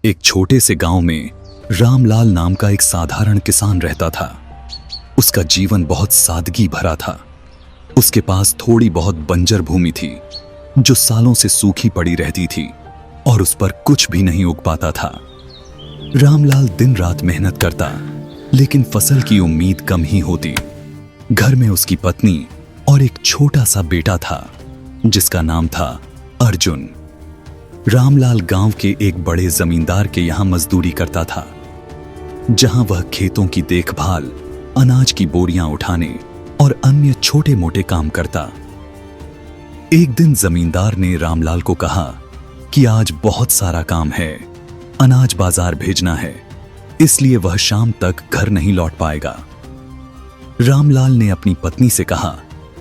एक छोटे से गांव में रामलाल नाम का एक साधारण किसान रहता था। उसका जीवन बहुत सादगी भरा था। उसके पास थोड़ी बहुत बंजर भूमि थी जो सालों से सूखी पड़ी रहती थी और उस पर कुछ भी नहीं उग पाता था। रामलाल दिन रात मेहनत करता, लेकिन फसल की उम्मीद कम ही होती। घर में उसकी पत्नी और एक छोटा सा बेटा था जिसका नाम था अर्जुन। रामलाल गांव के एक बड़े जमींदार के यहां मजदूरी करता था, जहां वह खेतों की देखभाल, अनाज की बोरियां उठाने और अन्य छोटे मोटे काम करता। एक दिन जमींदार ने रामलाल को कहा कि आज बहुत सारा काम है, अनाज बाजार भेजना है, इसलिए वह शाम तक घर नहीं लौट पाएगा। रामलाल ने अपनी पत्नी से कहा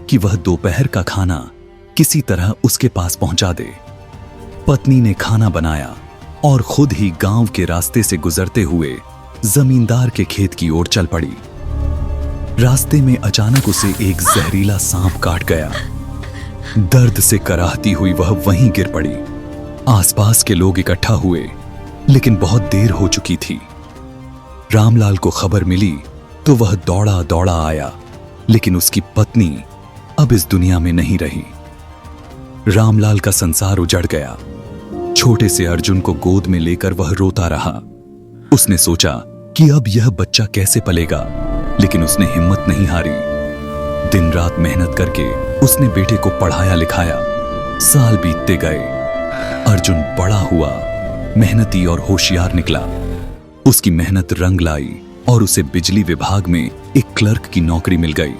कि वह दोपहर का खाना किसी तरह उसके पास पहुंचा दे। पत्नी ने खाना बनाया और खुद ही गांव के रास्ते से गुजरते हुए जमींदार के खेत की ओर चल पड़ी। रास्ते में अचानक उसे एक जहरीला सांप काट गया। दर्द से कराहती हुई वह वहीं गिर पड़ी। आसपास के लोग इकट्ठा हुए, लेकिन बहुत देर हो चुकी थी। रामलाल को खबर मिली तो वह दौड़ा दौड़ा आया, लेकिन उसकी पत्नी अब इस दुनिया में नहीं रही। रामलाल का संसार उजड़ गया। छोटे से अर्जुन को गोद में लेकर वह रोता रहा। उसने सोचा कि अब यह बच्चा कैसे पलेगा, लेकिन उसने हिम्मत नहीं हारी। दिन रात मेहनत करके उसने बेटे को पढ़ाया लिखाया। साल बीतते गए। अर्जुन बड़ा हुआ, मेहनती और होशियार निकला। उसकी मेहनत रंग लाई और उसे बिजली विभाग में एक क्लर्क की नौकरी मिल गई।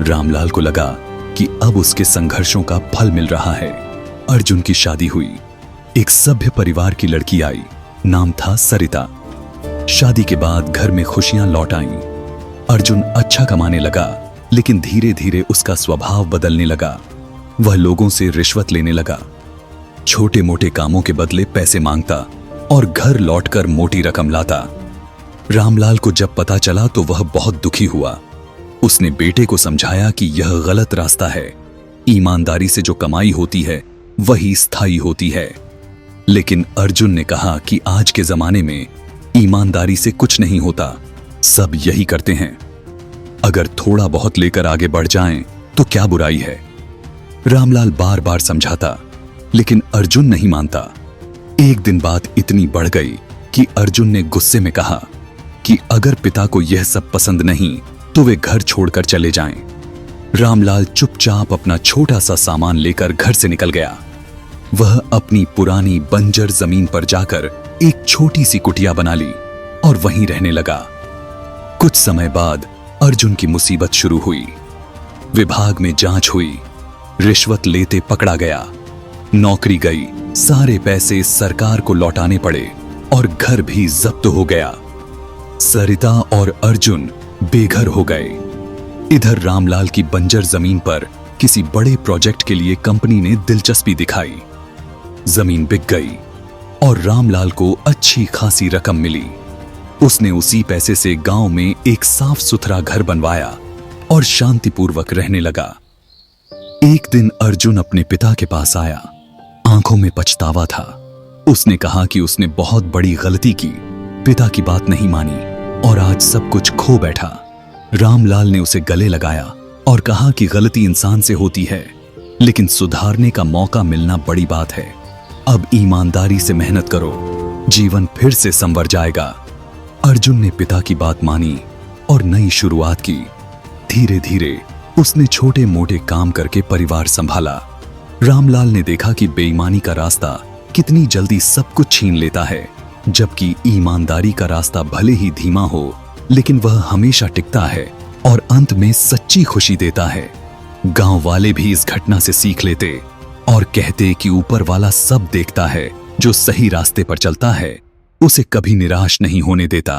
रामलाल को लगा कि अब उसके संघर्षों का फल मिल रहा है। अर्जुन की शादी हुई। एक सभ्य परिवार की लड़की आई, नाम था सरिता। शादी के बाद घर में खुशियां लौट आईं। अर्जुन अच्छा कमाने लगा, लेकिन धीरे धीरे उसका स्वभाव बदलने लगा। वह लोगों से रिश्वत लेने लगा, छोटे मोटे कामों के बदले पैसे मांगता और घर लौटकर मोटी रकम लाता। रामलाल को जब पता चला तो वह बहुत दुखी हुआ। उसने बेटे को समझाया कि यह गलत रास्ता है। ईमानदारी से जो कमाई होती है वही स्थायी होती है। लेकिन अर्जुन ने कहा कि आज के जमाने में ईमानदारी से कुछ नहीं होता, सब यही करते हैं। अगर थोड़ा बहुत लेकर आगे बढ़ जाएं तो क्या बुराई है। रामलाल बार बार समझाता, लेकिन अर्जुन नहीं मानता। एक दिन बात इतनी बढ़ गई कि अर्जुन ने गुस्से में कहा कि अगर पिता को यह सब पसंद नहीं तो वे घर छोड़कर चले जाएं। रामलाल चुपचाप अपना छोटा सा सामान लेकर घर से निकल गया। वह अपनी पुरानी बंजर जमीन पर जाकर एक छोटी सी कुटिया बना ली और वहीं रहने लगा। कुछ समय बाद अर्जुन की मुसीबत शुरू हुई। विभाग में जांच हुई, रिश्वत लेते पकड़ा गया, नौकरी गई, सारे पैसे सरकार को लौटाने पड़े और घर भी जब्त हो गया। सरिता और अर्जुन बेघर हो गए। इधर रामलाल की बंजर जमीन पर किसी बड़े प्रोजेक्ट के लिए कंपनी ने दिलचस्पी दिखाई। जमीन बिक गई और रामलाल को अच्छी खासी रकम मिली। उसने उसी पैसे से गांव में एक साफ सुथरा घर बनवाया और शांतिपूर्वक रहने लगा। एक दिन अर्जुन अपने पिता के पास आया। आंखों में पछतावा था। उसने कहा कि उसने बहुत बड़ी गलती की, पिता की बात नहीं मानी और आज सब कुछ खो बैठा। रामलाल ने उसे गले लगाया और कहा कि गलती इंसान से होती है, लेकिन सुधारने का मौका मिलना बड़ी बात है। अब ईमानदारी से मेहनत करो, जीवन फिर से संवर जाएगा। अर्जुन ने पिता की बात मानी और नई शुरुआत की। धीरे धीरे उसने छोटे मोटे काम करके परिवार संभाला। रामलाल ने देखा कि बेईमानी का रास्ता कितनी जल्दी सब कुछ छीन लेता है, जबकि ईमानदारी का रास्ता भले ही धीमा हो, लेकिन वह हमेशा टिकता है और अंत में सच्ची खुशी देता है। गांव वाले भी इस घटना से सीख लेते और कहते कि ऊपर वाला सब देखता है, जो सही रास्ते पर चलता है उसे कभी निराश नहीं होने देता।